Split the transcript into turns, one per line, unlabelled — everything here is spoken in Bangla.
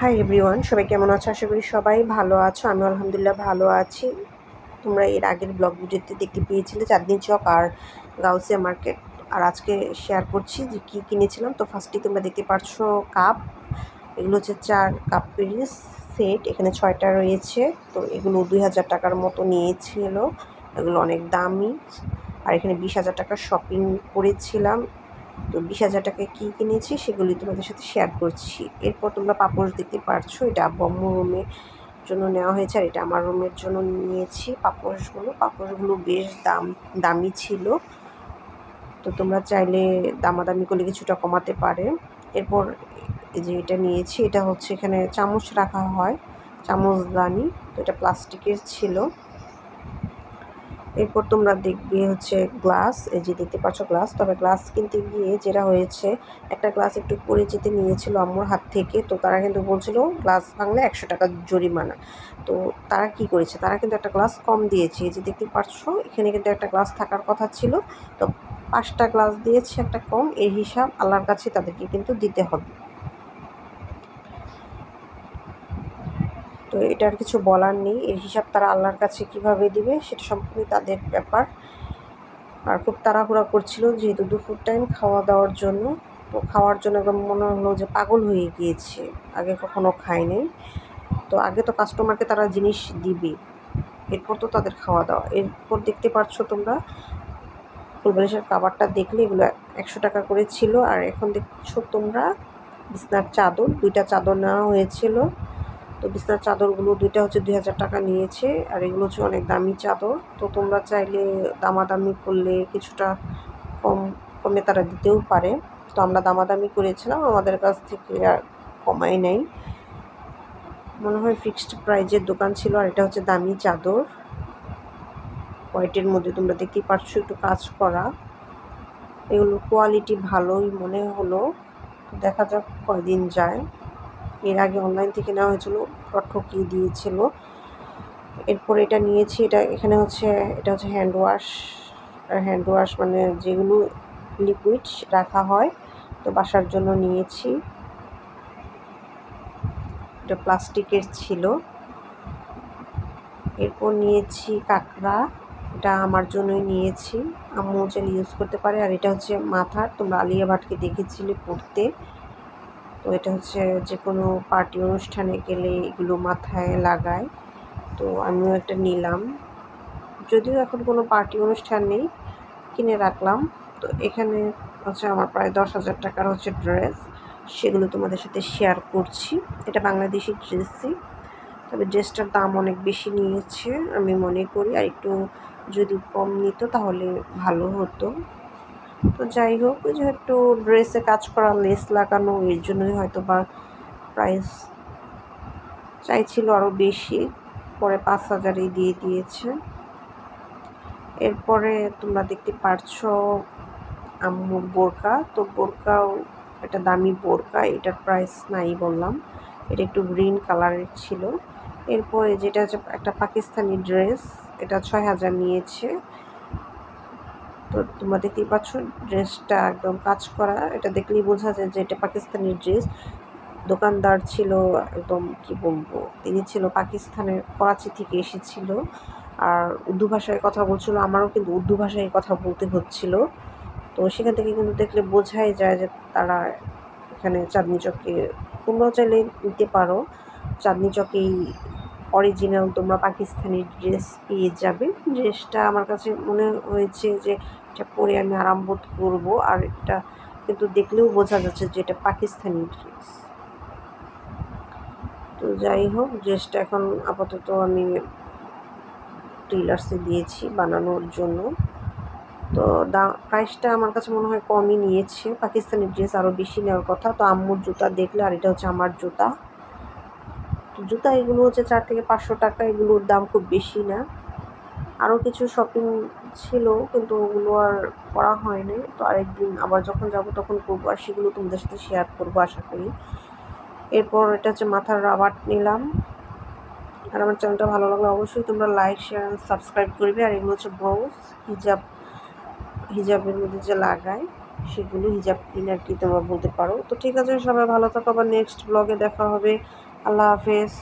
হাই এভরিওয়ান, সবাই কেমন আছো? আশা করি সবাই ভালো আছো। আমি আলহামদুলিল্লাহ ভালো আছি। তোমরা এর আগের ব্লগ ভিডিওতে দেখতে পেয়েছিলে চাঁদনি চক আর গাউসিয়া মার্কেট। আর আজকে শেয়ার করছি যে কী কিনেছিলাম। তো ফার্স্টেই তোমরা দেখতে পাচ্ছো কাপ। এগুলো হচ্ছে 4 কাপের সেট। এখানে 6টা রয়েছে। তো এগুলো 2000 টাকার মতো নিয়েছিল। এগুলো অনেক দামি। আর এখানে 20,000 টাকার শপিং করেছিলাম। তো 20,000 টাকায় কী কিনেছি সেগুলি তোমাদের সাথে শেয়ার করছি। এরপর তোমরা পাপোশ দেখতে পারছো, এটা আব্বু আম্মুর রুমের জন্য নেওয়া হয়েছে আর এটা আমার রুমের জন্য নিয়েছি। পাপোশগুলো বেশ দামি ছিল। তো তোমরা চাইলে দামাদামি করলে কিছুটা কমাতে পারে। এরপর এই যে এটা নিয়েছি, এটা হচ্ছে এখানে চামচ রাখা হয়, চামচদানি। তো এটা প্লাস্টিকের ছিল। এরপর তোমরা দেখবে হচ্ছে গ্লাস। এই যে দেখতে পাচ্ছ গ্লাস। তবে গ্লাস কিনতে গিয়ে যেটা হয়েছে, একটা গ্লাস একটু পড়ে যেতে নিয়েছিল আম্মুর হাত থেকে। তো তারা কিন্তু বলছিল গ্লাস ভাঙলে 100 টাকা জরিমানা। তো তারা কি করেছে, তারা কিন্তু একটা গ্লাস কম দিয়েছে। এই যে দেখতে পাচ্ছ এখানে কিন্তু একটা গ্লাস থাকার কথা ছিল। তো 5টা গ্লাস দিয়েছে, একটা কম। এর হিসাব আল্লাহর কাছে তাদেরকে কিন্তু দিতে হবে। তো এটার কিছু বলার নেই। এর হিসাব তারা আল্লাহর কাছে কিভাবে দিবে সেটা সম্পূর্ণ তাদের ব্যাপার। আর খুব তাড়াহুড়া করছিল যেহেতু দুপুর টাইম খাওয়া দাওয়ার জন্য। তো খাওয়ার জন্য একদম মনে হলো যে পাগল হয়ে গিয়েছে, আগে কখনো খায়নি। তো আগে তো কাস্টমারকে তারা জিনিস দিবে, এরপর তো তাদের খাওয়া দাওয়া। এরপর দেখতে পাচ্ছ তোমরা ফুলবালিশের কাভারটা দেখলে এগুলো 100 টাকা করে ছিল। আর এখন দেখছো তোমরা বিছনার চাদর, 2টা চাদর নেওয়া হয়েছিল। তো বিছনার চাদরগুলো 2টা হচ্ছে 2000 টাকা নিয়েছে। আর এগুলো হচ্ছে অনেক দামি চাদর। তো তোমরা চাইলে দামাদামি করলে কিছুটা কমে তারা দিতেও পারে। তো আমরা দামাদামি করেছিলাম, আমাদের কাছ থেকে আর কমাই নাই। মনে হয় ফিক্সড প্রাইজের দোকান ছিল। আর এটা হচ্ছে দামি চাদর, হোয়াইটের মধ্যে তোমরা দেখতেই পাচ্ছ একটু কাজ করা। এগুলোর কোয়ালিটি ভালোই মনে হলো। দেখা যাক কয়দিন যায়। এর আগে অনলাইন থেকে নেওয়া হয়েছিল, ঠকিয়ে দিয়েছিল। এরপর এটা নিয়েছি। এটা হচ্ছে হ্যান্ড ওয়াশ মানে যেগুলো লিকুইড রাখা হয়। তো বাসার জন্য নিয়েছি। এটা প্লাস্টিকের ছিল। এরপর নিয়েছি কাঁকড়া, এটা আমার জন্যই নিয়েছি, আম্মু চাইলে ইউজ করতে পারে। আর এটা হচ্ছে মাথার, তোমরা আলিয়া ভাটকে দেখেছিলে পড়তে। তো এটা হচ্ছে যে কোনো পার্টি অনুষ্ঠানে গেলে এগুলো মাথায় লাগায়। তো আমিও একটা নিলাম, যদিও এখন কোনো পার্টি অনুষ্ঠান নেই, কিনে রাখলাম। তো এখানে হচ্ছে আমার প্রায় 10,000 টাকার হচ্ছে ড্রেস, সেগুলো তোমাদের সাথে শেয়ার করছি। এটা বাংলাদেশি ড্রেসই, তবে ড্রেসটার দাম অনেক বেশি নিয়েছে আমি মনে করি। আর একটু যদি কম নিত তাহলে ভালো হতো। তো যাই হোক, যেহেতু ড্রেসে কাজ করা, লেস লাগানো, এর জন্যই হয়তো বা প্রাইস চাইছিল আরও বেশি, পরে 5,000-এই দিয়ে দিয়েছে। এরপরে তোমরা দেখতে পারছো আম্মুর বোরকা। তো বোরকাও একটা দামি বোরকা, এটার প্রাইস নাই বললাম। এটা একটু গ্রিন কালারের ছিল। এরপরে যেটা হচ্ছে একটা পাকিস্তানি ড্রেস, এটা 6,000 নিয়েছে। তো তোমরা দেখতেই পাচ্ছ ড্রেসটা একদম কাজ করা, এটা দেখলেই বোঝা যায় যে এটা পাকিস্তানি ড্রেস। দোকানদার ছিল একদম কি বলবো, তিনি ছিল পাকিস্তানের করাচি থেকে এসেছিল। আর উর্দু ভাষায় কথা বলছিল, আমারও কিন্তু উর্দু ভাষায় কথা বলতে হচ্ছিল। তো সেখান থেকে কিন্তু দেখলে বোঝাই যায় যে তারা এখানে চাঁদনি চকে, তোমরাও চাইলে নিতে পারো। চাঁদনি চকেই অরিজিনাল তোমরা পাকিস্তানি ড্রেস পেয়ে যাবে। ড্রেসটা আমার কাছে মনে হয়েছে যে এটা পরে আমি আরাম বোধ করবো। আর এটা কিন্তু দেখলেও বোঝা যাচ্ছে যে এটা পাকিস্তানি ড্রেস। তো যাই হোক, ড্রেসটা এখন আপাতত আমি টেইলার্সে দিয়েছি বানানোর জন্য। তো প্রাইসটা আমার কাছে মনে হয় কমই নিয়েছে, পাকিস্তানি ড্রেস আরও বেশি নেওয়ার কথা। তো আম্মুর জুতা দেখলে, আর এটা হচ্ছে আমার জুতা এগুলো হচ্ছে 400 থেকে 500 টাকা, এগুলোর দাম খুব বেশি না। আরও কিছু শপিং ছিল কিন্তু ওগুলো আর করা হয়নি। তো আরেকদিন আবার যখন যাব তখন করবো, আর সেগুলো তোমাদের সাথে শেয়ার করবো আশা করি। এরপর এটা হচ্ছে মাথার রাবার নিলাম। আর আমার চ্যানেলটা ভালো লাগলে অবশ্যই তোমরা লাইক, শেয়ার অ্যান্ড সাবস্ক্রাইব করবে। আর এগুলো হচ্ছে ব্লাউজ, হিজাবের মধ্যে যে লাগায় সেগুলো, হিজাব কিনে আর কি তোমরা বলতে পারো। তো ঠিক আছে, সবাই ভালো থাকো, আবার নেক্সট ব্লগে দেখা হবে। আল্লাহ হাফেজ।